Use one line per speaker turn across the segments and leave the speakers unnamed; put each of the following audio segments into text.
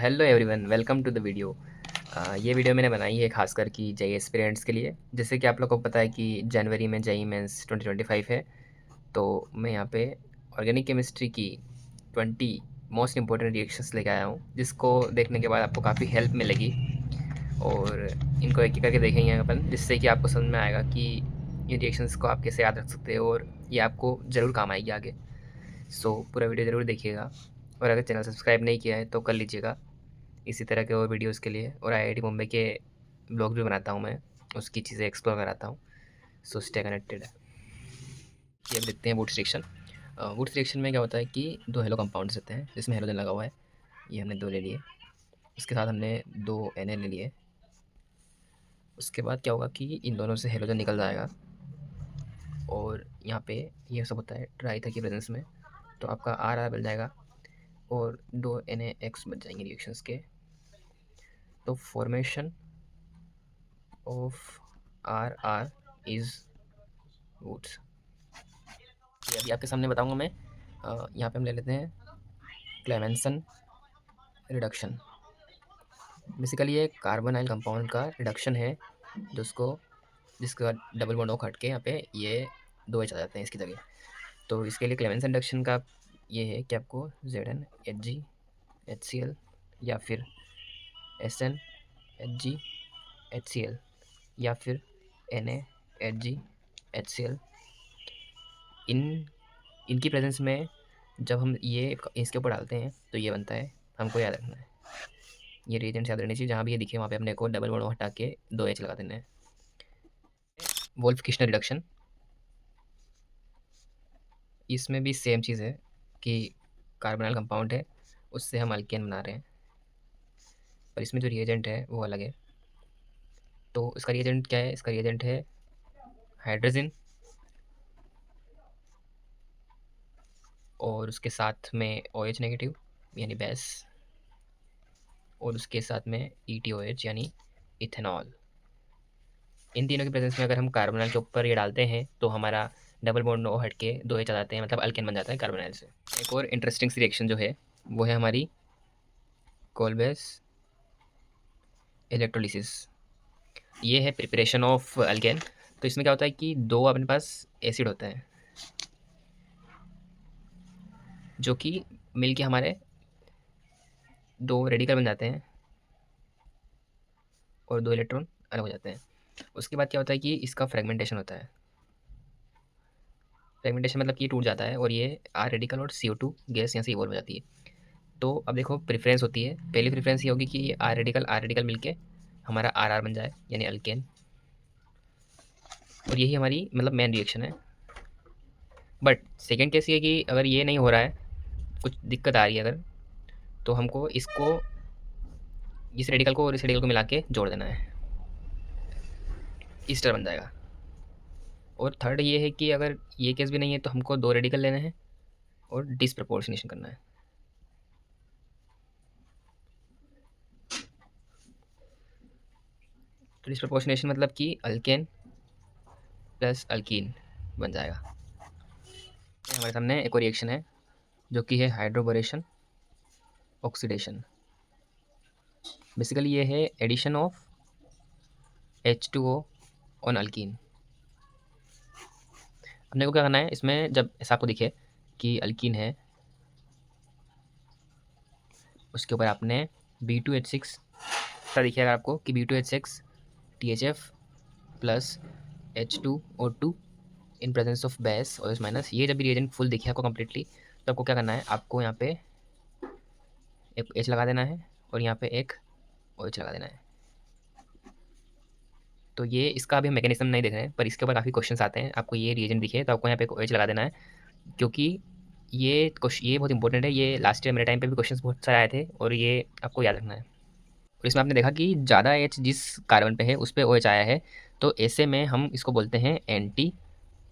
Hello everyone, welcome to the video. ये video मैंने बनाई है खासकर कि जेईई एस्पिरेंट्स के लिए। जैसे कि आप लोग को पता है कि जनवरी में जेईई मेंस 2025 है। तो मैं यहाँ पे ऑर्गेनिक केमिस्ट्री की 20 मोस्ट इंपॉर्टेंट रिएक्शंस लेके आया हूँ, जिसको देखने के बाद आपको काफ़ी हेल्प मिलेगी। और इनको एक एक करके देखेंगे अपन, जिससे कि आपको समझ में आएगा कि इन रिएक्शंस को आप कैसे याद रख सकते हो और ये आपको ज़रूर काम आएगी आगे। सो पूरा वीडियो ज़रूर देखिएगा, और अगर चैनल सब्सक्राइब नहीं किया है तो कर लीजिएगा इसी तरह के और वीडियोस के लिए। और आईआईटी मुंबई के ब्लॉग भी बनाता हूँ मैं, उसकी चीज़ें एक्सप्लोर कराता हूँ। So stay connected. ये अब देखते हैं वुड्स रिएक्शन। वुड्स रिएक्शन में क्या होता है कि दो हेलो कंपाउंड्स होते हैं जिसमें हेलोजन लगा हुआ है। ये हमने दो ले लिए, उसके साथ हमने दो Na ले लिए। उसके बाद क्या होगा कि इन दोनों से हेलोजन निकल जाएगा, और यहाँ पे ये सब होता है ट्राई था की प्रेजेंस में, तो आपका आर बन जाएगा और दो NaX बच जाएंगे रिएक्शंस के। तो formation of R is woods. ये अभी आपके सामने बताऊंगा मैं। यहाँ पे हम ले लेते हैं क्लेमेंसन रिडक्शन। बेसिकली ये कार्बोनाइल कंपाउंड का रिडक्शन है, जिसका डबल बॉन्ड O हट के यहाँ पे ये दो H आ जाते हैं इसकी जगह। तो इसके लिए क्लेमेंसन रिडक्शन का ये है कि आपको ZnHg या फिर SnHg या फिर NaHgHCl इन इनकी प्रेजेंस में जब हम ये इसके ऊपर डालते हैं तो ये बनता है। हमको याद रखना है, ये रिएजेंट्स याद रहनी चाहिए। जहाँ भी ये दिखे वहाँ पे अपने को डबल बॉन्ड हटा के दो H लगा देना है। वोल्फ किश्नर रिडक्शन, इसमें भी सेम चीज़ है कि कार्बोनाइल कंपाउंड है, उससे हम अल्केन बना रहे हैं, पर इसमें जो रिएजेंट है वो अलग है। तो इसका रिएजेंट क्या है? इसका रिएजेंट है हाइड्रोजन, और उसके साथ में OH नेगेटिव यानी बेस, और उसके साथ में ETOH यानी इथेनॉल। इन तीनों की प्रेजेंस में अगर हम कार्बोनाइल के ऊपर ये डालते हैं तो हमारा डबल बॉन्ड O हट के दो H आ जाते हैं, मतलब अल्केन बन जाता है कार्बोनाइल से। एक और इंटरेस्टिंग सी रिएक्शन जो है वो है हमारी कोलबेस इलेक्ट्रोलिसिस। ये है प्रिपरेशन ऑफ अल्केन। तो इसमें क्या होता है कि दो अपने पास एसिड होता है जो कि मिलके हमारे दो रेडिकल बन जाते हैं और दो इलेक्ट्रॉन अलग हो जाते हैं। उसके बाद क्या होता है कि इसका फ्रेगमेंटेशन होता है। फ्रेगमेंटेशन मतलब कि ये टूट जाता है और ये R रेडिकल और CO2 गैस यहाँ से इवॉल्व हो जाती है। तो अब देखो प्रेफरेंस होती है। पहली प्रेफरेंस ये होगी कि R रेडिकल मिलके हमारा RR बन जाए यानी अल्केन, और यही हमारी मतलब मेन रिएक्शन है। बट सेकेंड केस ये कि अगर ये नहीं हो रहा है, कुछ दिक्कत आ रही है अगर, तो हमको इस रेडिकल को और इस रेडिकल को मिला के जोड़ देना है, ईस्टर बन जाएगा। और थर्ड ये है कि अगर ये केस भी नहीं है तो हमको दो रेडिकल लेने हैं और डिसप्रपोर्शनेशन करना है। तो डिसप्रपोर्शनेशन मतलब कि अल्केन प्लस अल्कीन बन जाएगा। हमारे सामने एक और रिएक्शन है जो कि है हाइड्रोबोरेशन ऑक्सीडेशन। बेसिकली ये है addition of H2O on alkyne. अपने को क्या करना है इसमें, जब ऐसा आपको दिखे कि अल्कीन है, उसके ऊपर आपने B2H6 ऐसा दिखेगा आपको कि B2H6 THF plus H2O2 in presence of base और इस माइनस। ये जब भी रिएजेंट फुल दिखे आपको कम्प्लीटली, तो आपको क्या करना है, आपको यहाँ पे एक H लगा देना है और यहाँ पे एक OH लगा देना है। तो ये इसका अभी हम मैकेनिज्म नहीं देख रहे हैं, पर इसके ऊपर काफ़ी क्वेश्चंस आते हैं। आपको ये रिएजेंट दिखे तो आपको यहाँ पे एक OH लगा देना है, क्योंकि ये बहुत इंपॉर्टेंट है। ये लास्ट ईयर मेरे टाइम पे भी क्वेश्चंस बहुत सारे आए थे और ये आपको याद रखना है। और इसमें आपने देखा कि ज़्यादा H जिस कार्बन पे है उस पर OH आया है, तो ऐसे में हम इसको बोलते हैं एंटी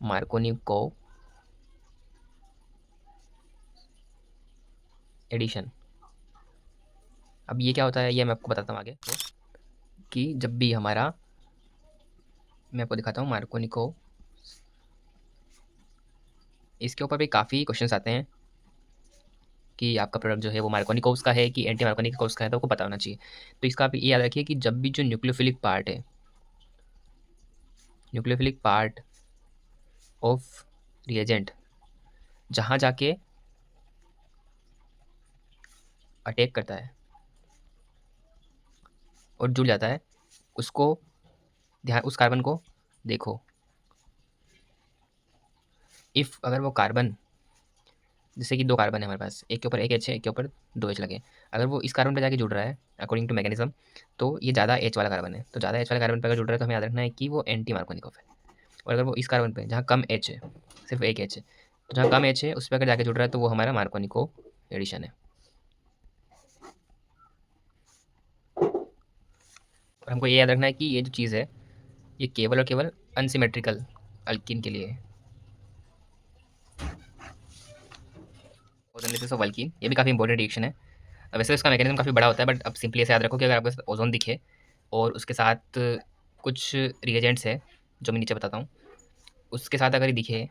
मार्कोनिकोव एडिशन। अब ये क्या होता है ये मैं आपको बताता हूँ आगे। तो कि जब भी हमारा, मैं आपको दिखाता हूँ मार्कोनिकोव, इसके ऊपर भी काफ़ी क्वेश्चंस आते हैं कि आपका प्रोडक्ट जो है वो मार्कोनिकोव्स का है कि एंटी मार्कोनिकोव्स का है, तो आपको पता होना चाहिए। तो इसका आप ये याद रखिए कि जब भी जो न्यूक्लियोफिलिक पार्ट है, न्यूक्लियोफिलिक पार्ट ऑफ रिएजेंट जहाँ जाके अटैक करता है और जुड़ जाता है, उसको ध्यान, उस कार्बन को देखो। इफ़ अगर वो कार्बन, जैसे कि 2 कार्बन है हमारे पास, एक के ऊपर एक एच है, एक के ऊपर 2 एच लगे। अगर वो इस कार्बन पे जाके जुड़ रहा है अकॉर्डिंग टू मैकेनिज़्म, तो ये ज़्यादा एच वाला कार्बन है। तो ज़्यादा एच वाले कार्बन पे अगर जुड़ रहा है तो हमें याद रखना है कि वो एंटी मार्कोनिकोव है। और अगर वो इस कार्बन पे जहाँ कम एच है, सिर्फ एक एच है, तो जहाँ कम एच है उस पे अगर जाके जुड़ रहा है तो वो हमारा मार्कोनिकोव एडिशन है। और हमको ये याद रखना है कि ये जो चीज़ है, ये केवल और केवल अनसिमेट्रिकल अल्कीन के लिए है। ओजोन लिसिस ऑफ अल्कीन, ये भी काफ़ी इंपॉर्टेंट रिएक्शन है। वैसे इसका मैकेनिज्म काफ़ी बड़ा होता है, बट अब सिंपली ऐसे याद रखो कि अगर आपके साथ ओजोन दिखे और उसके साथ कुछ रिएजेंट्स है जो मैं नीचे बताता हूँ, उसके साथ अगर ये दिखे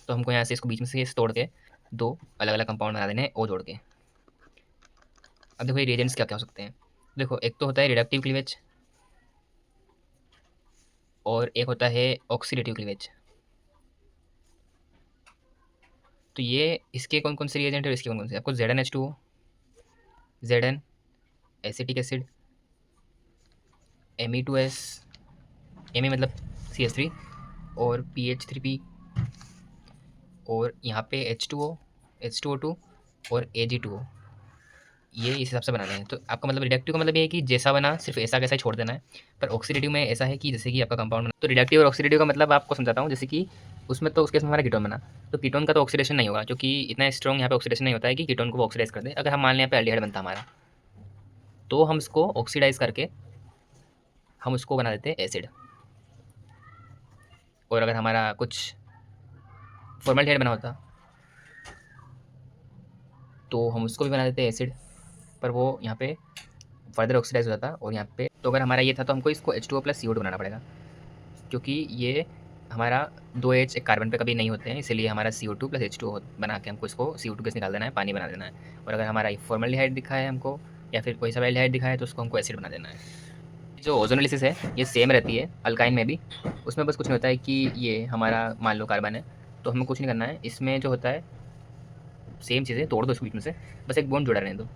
तो हमको यहाँ से इसको बीच में से तोड़ के 2 अलग-अलग कंपाउंड बना देने हैं ओ जोड़ के। अब देखो ये रिएजेंट्स क्या-क्या हो सकते हैं। देखो एक तो होता है रिडक्टिव क्लीवेज और एक होता है ऑक्सीडेटिव क्लीवेज। तो ये इसके कौन-कौन से रिएजेंट है और इसके कौन-कौन से? आपको ZnH2O, Zn acetic acid, Me2S, Me मतलब CH3 और PH3P और यहाँ पे H2O, H2O2 और Ag2O, ये इस हिसाब से बनाने हैं। तो आपका मतलब रिडक्टिव का मतलब ये है कि जैसा बना सिर्फ ऐसा कैसा ही छोड़ देना है। पर ऑक्सीडेटिव में ऐसा है कि जैसे कि आपका कंपाउंड बना, तो रिडक्टिव और ऑक्सीडेटिव का मतलब आपको समझाता हूँ। जैसे कि उसमें तो उस केस में हमारा कीटोन बना, तो कीटोन का तो ऑक्सीडेशन नहीं होगा क्योंकि इतना स्ट्रॉन्ग यहाँ पे ऑक्सीडेशन नहीं होता है कि कीटोन को वो ऑक्सीडाइज कर दे। अगर हम मान लें यहाँ पे एल्डिहाइड बनता हमारा, तो हम इसको ऑक्सीडाइज करके हम उसको बना देते हैं एसिड। और अगर हमारा कुछ फॉर्मल्डिहाइड बना होता तो हम उसको भी बना देते हैं एसिड, पर वो यहाँ पे फर्दर ऑक्सीडाइज हो जाता। और यहाँ पे तो अगर हमारा ये था तो हमको इसको H2O प्लस CO2 बनाना पड़ेगा, क्योंकि ये हमारा 2 एच एक कार्बन पे कभी नहीं होते हैं, इसीलिए हमारा CO2 प्लस H2O बना के हमको इसको CO2 गैस निकाल देना है, पानी बना देना है। और अगर हमारा फॉर्मल्डिहाइड दिखा है हमको या फिर कोई सा एल्डिहाइड दिखा है तो उसको हमको एसिड बना देना है। जो ओजोनोलिसिस है ये सेम रहती है अल्काइन में भी, उसमें बस कुछ नहीं होता है कि ये हमारा मान लो कार्बन है तो हमें कुछ नहीं करना है। इसमें जो होता है सेम चीज़ें तोड़ दो इसके बीच में से, बस एक बॉन्ड जुड़ा रहने दो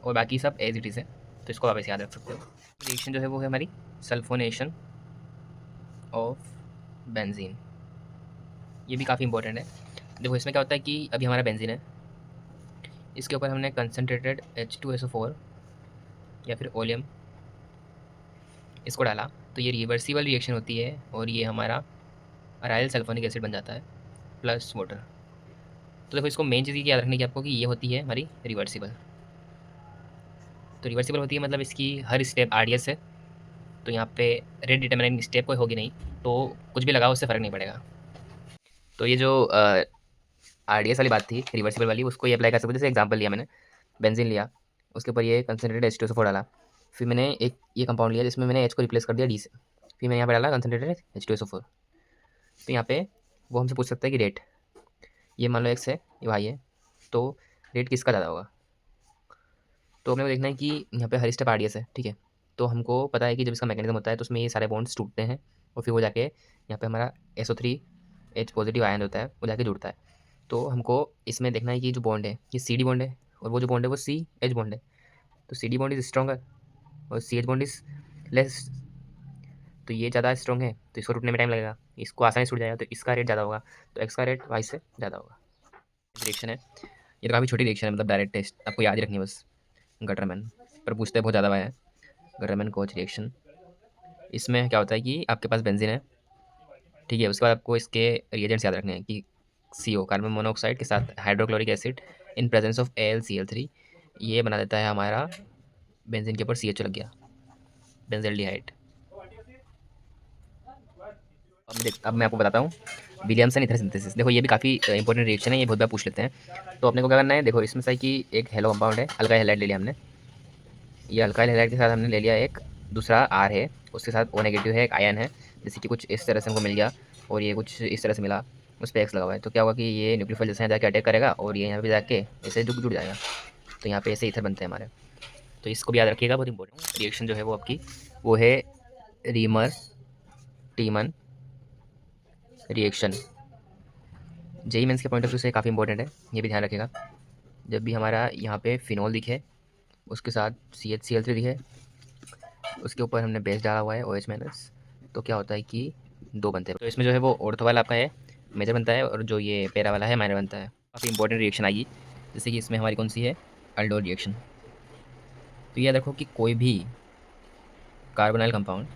और बाकी सब एज इट इज़ है। तो इसको आप ऐसे याद रख सकते हो। रिएक्शन जो है वो है हमारी सल्फोनेशन ऑफ बेंजीन, ये भी काफ़ी इंपॉर्टेंट है। देखो इसमें क्या होता है कि अभी हमारा बेंजीन है, इसके ऊपर हमने कंसनट्रेटेड H2SO4 या फिर ओलियम इसको डाला, तो ये रिवर्सिबल रिएक्शन होती है और ये हमारा अराइल सल्फोनिक एसिड बन जाता है प्लस वाटर। तो देखो इसको मेन चीज़ ये याद रखने की आपको कि ये होती है हमारी रिवर्सिबल। तो रिवर्सिबल होती है मतलब इसकी हर स्टेप आरडीएस है, तो यहाँ पे रेट डिटरमिनेटिंग स्टेप कोई होगी नहीं, तो कुछ भी लगाओ उससे फ़र्क नहीं पड़ेगा। तो ये जो आरडीएस वाली बात थी रिवर्सिबल वाली, उसको ये अप्लाई कर सकते हो। जैसे एग्जांपल लिया मैंने, बेंजीन लिया, उसके ऊपर ये कंसनट्रेटेड H2SO4 डाला, फिर मैंने एक ये कंपाउंड लिया जिसमें मैंने H को रिप्लेस कर दिया D से, फिर मैंने यहाँ पे डाला कंसनट्रेटेड H2SO4। तो यहाँ पे वो हमसे पूछ सकता है कि रेट, ये मान लो X है, ये Y है, तो रेट किसका ज़्यादा होगा। तो हमें देखना है कि यहाँ पे हर स्टेप आरडीएस है, ठीक है। तो हमको पता है कि जब इसका मैकेनिज्म होता है तो उसमें ये सारे बॉन्ड्स टूटते हैं और फिर वो जाके यहाँ पे हमारा SO3H पॉजिटिव आयन होता है, वो जाके जुड़ता है। तो हमको इसमें देखना है कि जो बॉन्ड है ये CD बॉन्ड है और वो जो बॉन्ड है वो CH बॉन्ड है। तो CD बॉन्ड इज स्ट्रॉन्गर और CH बॉन्ड इज लेस, तो ये ज़्यादा स्ट्रॉन्ग है तो इसको टूटने में टाइम लगेगा, इसको आसानी से टूट जाएगा, तो इसका रेट ज़्यादा होगा, तो एक्स का रेट वाई से ज़्यादा होगा। रिएक्शन है ये तो काफ़ी छोटी रिएक्शन है, मतलब डायरेक्ट टेस्ट आपको याद ही रखनी है बस। गटरमैन पर पूछते बहुत ज़्यादा है। गटरमैन कोच रिएक्शन, इसमें क्या होता है कि आपके पास बेंजीन है, ठीक है। उसके बाद आपको इसके रिएजेंट्स याद रखने हैं कि CO कार्बन मोनोऑक्साइड के साथ hydrochloric acid in presence of AlCl3, ये बना देता है हमारा बेंजीन के ऊपर CH लग गया, बेंजल्डिहाइड। अब मैं आपको बताता हूँ विलियमसन ईथर सिंथेसिस। देखो ये भी काफ़ी इंपॉर्टेंट रिएक्शन है, ये बहुत बार पूछ लेते हैं। तो अपने को क्या करना है, देखो इसमें से कि एक हेलो कंपाउंड है, अल्काइल हैलाइड ले लिया हमने, ये अल्काइल हैलाइड के साथ हमने ले लिया एक दूसरा R है, उसके साथ O नेगेटिव है, एक आयन है, जैसे कि कुछ इस तरह से हमको मिल गया और ये कुछ इस तरह से मिला। उस पे एक्स लगा हुआ है, तो क्या होगा कि ये न्यूक्लियोफाइल जैसे यहाँ जाके अटैक करेगा और ये यहाँ पे जाके ऐसे जुड़ जाएगा, तो यहाँ पे ऐसे ईथर बनते हैं हमारे। तो इसको भी याद रखिएगा, बहुत इंपॉर्टेंट रिएक्शन जो है वो आपकी वो है रीमर टीमन रिएक्शन। जेई मेंस के पॉइंट ऑफ व्यू से काफ़ी इंपॉर्टेंट है, ये भी ध्यान रखिएगा। जब भी हमारा यहाँ पे फिनॉल दिखे, उसके साथ CH Cl3 दिखे, उसके ऊपर हमने बेस डाला हुआ है OH-, तो क्या होता है कि दो बनते हैं। तो इसमें जो है वो ऑर्थो वाला आपका है मेजर बनता है, और जो ये पैरा वाला है माइनर बनता है। काफ़ी इंपॉर्टेंट रिएक्शन आएगी, जैसे कि इसमें हमारी कौन सी है, अल्डोल रिएक्शन। तो ये देखो कि कोई भी कार्बोनाइल कंपाउंड,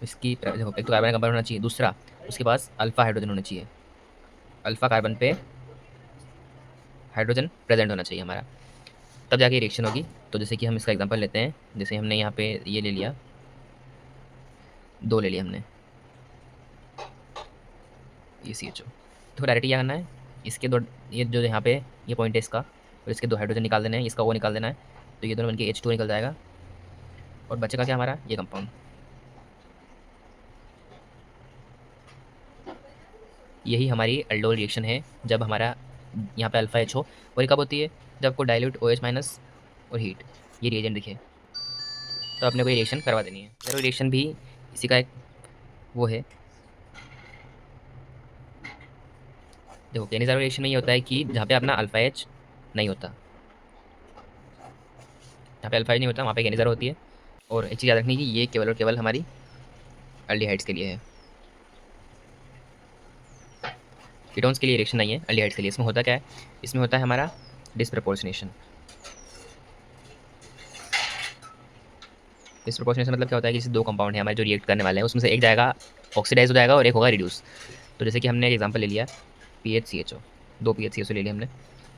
इसकी देखो एक तो कार्बोनाइल कंपाउंड होना चाहिए, दूसरा उसके पास अल्फा हाइड्रोजन होना चाहिए, अल्फा कार्बन पे हाइड्रोजन प्रेजेंट होना चाहिए हमारा, तब जाके रिएक्शन होगी। तो जैसे कि हम इसका एग्जांपल लेते हैं, जैसे हमने यहाँ पे ये ले लिया, दो ले लिया हमने, ये CHO, तो डायरेक्ट क्या करना है, इसके दो, ये जो यहाँ पे ये पॉइंट है इसका, और इसके दो हाइड्रोजन निकाल देना है, इसका वो निकाल देना है, तो ये दोनों बनके H2 निकल जाएगा, और बचेगा क्या हमारा, ये कंपाउंड। यही हमारी अल्डोल रिएक्शन है, जब हमारा यहाँ पे अल्फा H हो, और ये कब होती है, जब आपको डाइल्यूट OH- और हीट ये रिएजेंट दिखे, तो आपने कोई रिएक्शन करवा देनी है। ज़रूर रिएक्शन भी इसी का एक वो है। देखो केनिज़ारो रिएक्शन में ये होता है कि जहाँ पे अपना अल्फा H नहीं होता, जहाँ पे अल्फा H नहीं होता वहाँ पे केनिज़ारो होती है। और एक चीज़ याद रखनी कि ये केवल और केवल हमारी अल्डिहाइड्स के लिए है, कीटोन्स के लिए रिएक्शन नहीं है, अल्डिहाइड्स के लिए। इसमें होता क्या है, इसमें होता है हमारा डिसप्रपोर्शनेशन। डिसप्रपोर्शनेशन मतलब क्या होता है कि जैसे दो कंपाउंड है हमारे जो रिएक्ट करने वाले हैं, उसमें से एक जाएगा ऑक्सीडाइज हो जाएगा और एक होगा रिड्यूस। तो जैसे कि हमने एक एग्जांपल ले लिया PHCHO, दो PHCHO ले लिया हमने,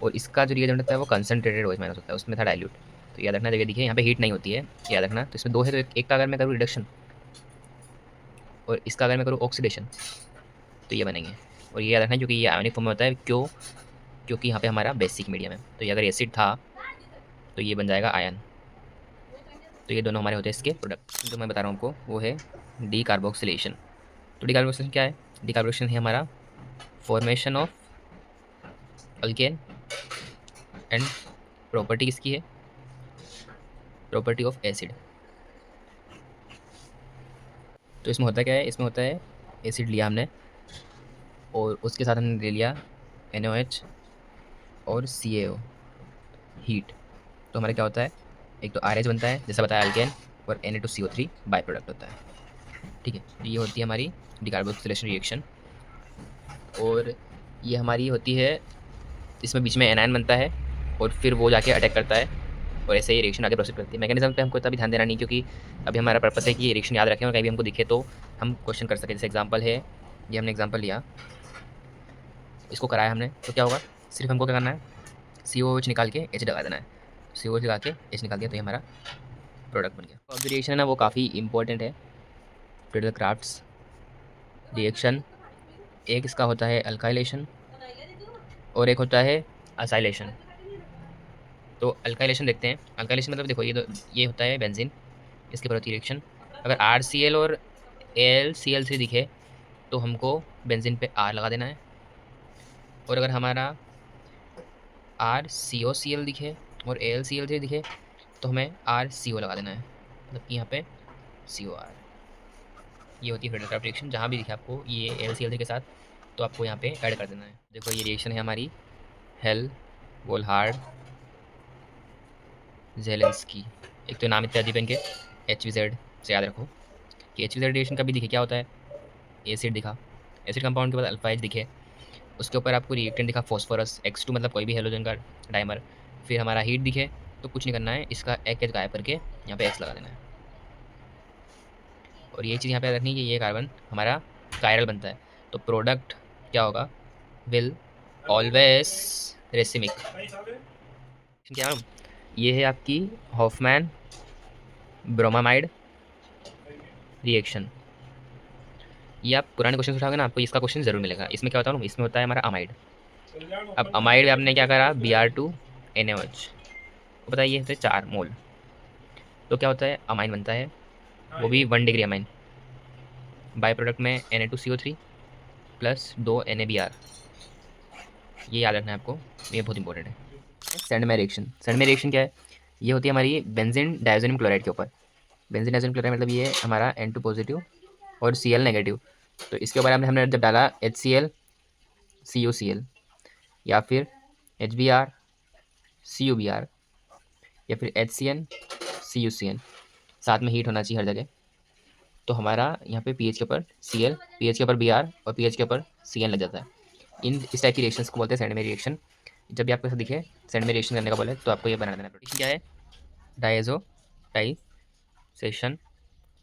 और इसका जो रिएजेंट होता है वो कंसनट्रेटेड OH- होता है, उसमें था डाइल्यूट। तो याद रखना, जगह देखिए यहाँ पे हीट नहीं होती है, याद रखना। तो इसमें दो है, तो एक का अगर मैं करूँ रिडक्शन और इसका अगर मैं करूँ ऑक्सीडेशन, तो ये बनेंगे। और ये याद रखना क्योंकि ये आयनिक फॉर्म में होता है, क्यों, क्योंकि यहाँ पे हमारा बेसिक मीडियम है। तो ये अगर एसिड था तो ये बन जाएगा आयन। तो ये दोनों हमारे होते हैं इसके प्रोडक्ट। जो मैं बता रहा हूँ आपको वो है डीकार्बोक्सिलेशन। तो डीकार्बोक्सिलेशन क्या है, डीकार्बोक्सिलेशन है हमारा formation of alkane, and property किसकी है, प्रॉपर्टी ऑफ एसिड। तो इसमें होता क्या है, इसमें होता है एसिड लिया हमने और उसके साथ हमने ले लिया NaOH और CaO, हीट। तो हमारा क्या होता है, एक तो RH बनता है जैसा बताया अल्केन, और Na2CO3 बाय प्रोडक्ट होता है। ठीक है, तो ये होती है हमारी डीकार्बोक्सिलेशन रिएक्शन। और ये हमारी होती है, इसमें बीच में एनायन बनता है और फिर वो जाके अटैक करता है, और ऐसे ही रिएक्शन आगे प्रोसीड करती है। मैकेनिज्म पे हमको इतना भी ध्यान देना नहीं, क्योंकि अभी हमारा पर्पस है कि ये रिएक्शन याद रखें और कहीं भी हमको दिखे तो हम क्वेश्चन कर सकें। जैसे एग्जांपल है, ये हमने एग्जांपल लिया, इसको कराया हमने, तो क्या होगा, सिर्फ हमको क्या करना है, COOH निकाल के H लगा देना है, COOH लगा के H निकाल दिया, तो ये हमारा प्रोडक्ट बन गया। अब जो रिएक्शन है ना वो काफ़ी इंपॉर्टेंट है, फ्रीडल क्राफ्ट्स रिएक्शन। एक इसका होता है अल्काइलेशन और एक होता है असाइलेशन। तो अल्काइलेशन देखते हैं। अल्काइलेशन मतलब देखो ये होता है बेंजीन, इसके ऊपर होती है रिएक्शन। अगर RCl और AlCl3 दिखे तो हमको बेंजीन पे R लगा देना है, और अगर हमारा RCOCl दिखे और AlCl3 दिखे तो हमें RCO लगा देना है, मतलब कि यहाँ पे COR। ये होती है फ्रीडल क्राफ्ट रिएक्शन। जहाँ भी दिखे आपको ये AlCl3 के साथ, तो आपको यहाँ पे ऐड कर देना है। देखो ये रिएक्शन है हमारी हेल वोल्हार्ड जेलेंस्की। एक तो नाम इतने अजीब है इनके, HVZ से याद रखो कि HVZ रिएक्शन कभी दिखे, क्या होता है, एसिड दिखा, एसिड कंपाउंड के बाद अल्फा H दिखे, उसके ऊपर आपको रिएक्टेंट दिखा फॉस्फोरस X2, मतलब कोई भी हेलोजन का डाइमर, फिर हमारा हीट दिखे, तो कुछ नहीं करना है, इसका एक गायब करके यहाँ पे X लगा देना है। और ये चीज़ यहाँ पे याद रखनी है कि ये कार्बन हमारा कायरल बनता है, तो प्रोडक्ट क्या होगा, विल ऑलवेज रेसिमिक। क्या नाम, ये है आपकी हॉफमैन ब्रोमामाइड रिएक्शन। ये आप पुराने क्वेश्चन उठाओगे ना, आपको इसका क्वेश्चन जरूर मिलेगा। इसमें क्या होता है ना, इसमें होता है हमारा अमाइड। अब अमाइड में आपने क्या करा, Br2NaOH, तो बताइए ये होते हैं 4 मोल, तो क्या होता है, अमाइन बनता है, वो भी 1 डिग्री अमाइन। बाई प्रोडक्ट में Na2CO3 प्लस 2 NaBr, ये याद रखना है आपको, ये बहुत इंपॉर्टेंट है। सेंडमेयर रिएक्शन, सेंडमेयर रिएक्शन क्या है? ये होती है हमारी बेंजीन डायज़ोनियम क्लोराइड के ऊपर। बेंजीन डायज़ोनियम क्लोराइड मतलब ये हमारा N2 पॉजिटिव और Cl नेगेटिव। तो इसके ऊपर हमने जब डाला HCl CuCl या फिर HBr CuBr या फिर HCN CuCN, साथ में हीट होना चाहिए हर जगह। तो हमारा यहाँ पे पीएच के ऊपर Cl, पीएच के ऊपर Br और पीएच के ऊपर Cn लग जाता है। इस टाइप की रिएक्शंस को बोलते हैं सेंडमेयर रिएक्शन। जब भी आपको ऐसा दिखे सेंडमेयर रिएक्शन करने का बोले तो आपको ये बना देना है। क्या है? Diazo dissection.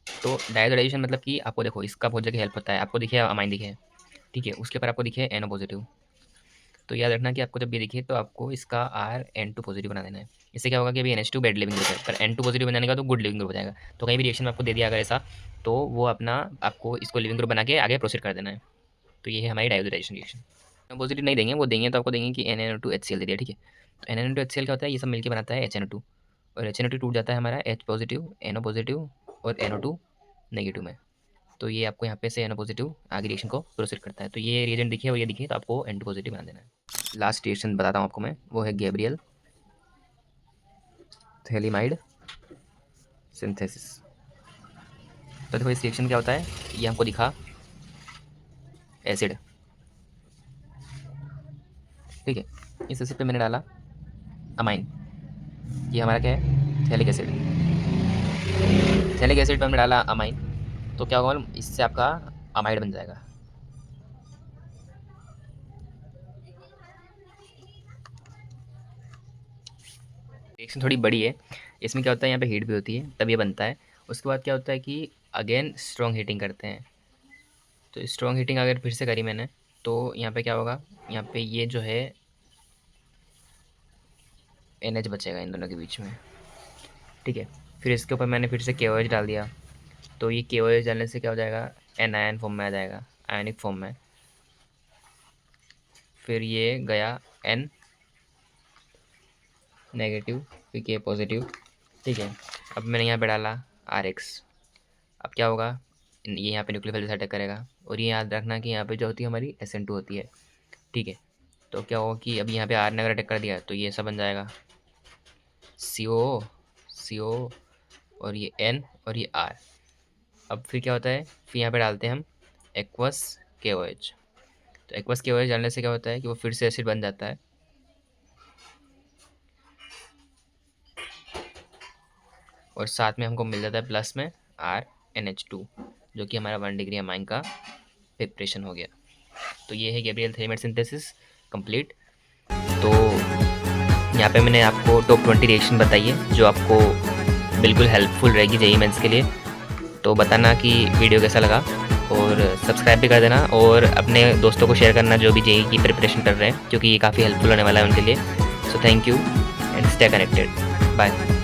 तो डायज़ो डाइजेशन मतलब कि आपको देखो इसका बहुत जगह हेल्प होता है। आपको दिखे अमाइन दिखे, ठीक है, उसके ऊपर आपको दिखे NO पॉजिटिव, तो याद रखना कि आपको जब ये दिखे तो आपको इसका Rn2 पॉजिटिव बना देना है। इससे क्या होगा कि अभी NH2 बैड लिविंग ग्रुप है, पर N2 पॉजिटिव बन जाने का तो गुड लिविंग ग्रुप हो जाएगा। तो कहीं भी रिएक्शन में आपको दे दिया अगर ऐसा, तो वो अपना आपको इसको लिविंग ग्रुप बना के आगे प्रोसीड कर देना है। तो ये है हमारी डायज़ोडाइजेशन रिएक्शन। पॉजिटिव नहीं देंगे, वो देंगे तो आपको देंगे कि NaNO2 HCl दे दिया, ठीक है। तो NaNO2 HCl क्या होता है? ये सब मिलकर बनाता है HNO2, और HNO2 टूट जाता है हमारा H पॉजिटिव, NO पॉजिटिव और NO2 नेगेटिव में। तो ये आपको यहाँ पे से NO पॉजिटिव आगे रिएक्शन को प्रोसीड करता है। तो ये रिएजेंट दिखे और ये दिखे तो आपको N2 पॉजिटिव बना देना है। लास्ट रिएक्शन बताता हूँ आपको मैं, वो है गैब्रियल थैलिमाइड सिंथेसिस। तो देखो इस रिएक्शन क्या होता है, ये हमको दिखा एसिड, ठीक है। इस एसिड पे मैंने डाला अमाइन, ये हमारा क्या है? Phthalic acid. थैलिक एसिड पे हमने डाला अमाइन, तो क्या होगा? इससे आपका अमाइड बन जाएगा। रिएक्शन थोड़ी बड़ी है, इसमें क्या होता है, यहाँ पे हीट भी होती है तब ये बनता है। उसके बाद क्या होता है कि अगेन स्ट्रॉन्ग हीटिंग करते हैं। तो स्ट्रॉन्ग हीटिंग अगर फिर से करी मैंने तो यहाँ पे क्या होगा, यहाँ पे ये जो है NH बचेगा इन दोनों के बीच में, ठीक है। फिर इसके ऊपर मैंने फिर से KOH डाल दिया, तो ये KOH डालने से क्या हो जाएगा? एनायन फॉर्म में आ जाएगा, आयनिक फॉर्म में। फिर ये गया N नेगेटिव, फिर K पॉजिटिव, ठीक है। अब मैंने यहाँ पे डाला RX, अब क्या होगा? ये यहाँ पे न्यूक्लियोफिलिक अटैक करेगा, और ये याद रखना कि यहाँ पे जो होती है हमारी SN2 होती है, ठीक है। तो क्या होगा कि अभी यहाँ पे R ने अगर अटैक कर दिया तो ये ऐसा बन जाएगा CO और ये N और ये R। अब फिर क्या होता है, फिर यहाँ पे डालते हैं हम एक्वस KOH। तो एक्वस KOH डालने से क्या होता है कि वो फिर से एसिड बन जाता है, और साथ में हमको मिल जाता है प्लस में RnH2, जो कि हमारा 1 डिग्री अमाइन का प्रिपरेशन हो गया। तो ये है गैब्रियल थैलिमाइड सिंथेसिस कंप्लीट। तो यहाँ पे मैंने आपको टॉप 20 रिएक्शन बताई है जो आपको बिल्कुल हेल्पफुल रहेगी जेईई मेंस के लिए। तो बताना कि वीडियो कैसा लगा, और सब्सक्राइब भी कर देना, और अपने दोस्तों को शेयर करना जो भी जेईई की प्रिपरेशन कर रहे हैं, क्योंकि ये काफ़ी हेल्पफुल होने वाला है उनके लिए। So thank you and stay connected, bye.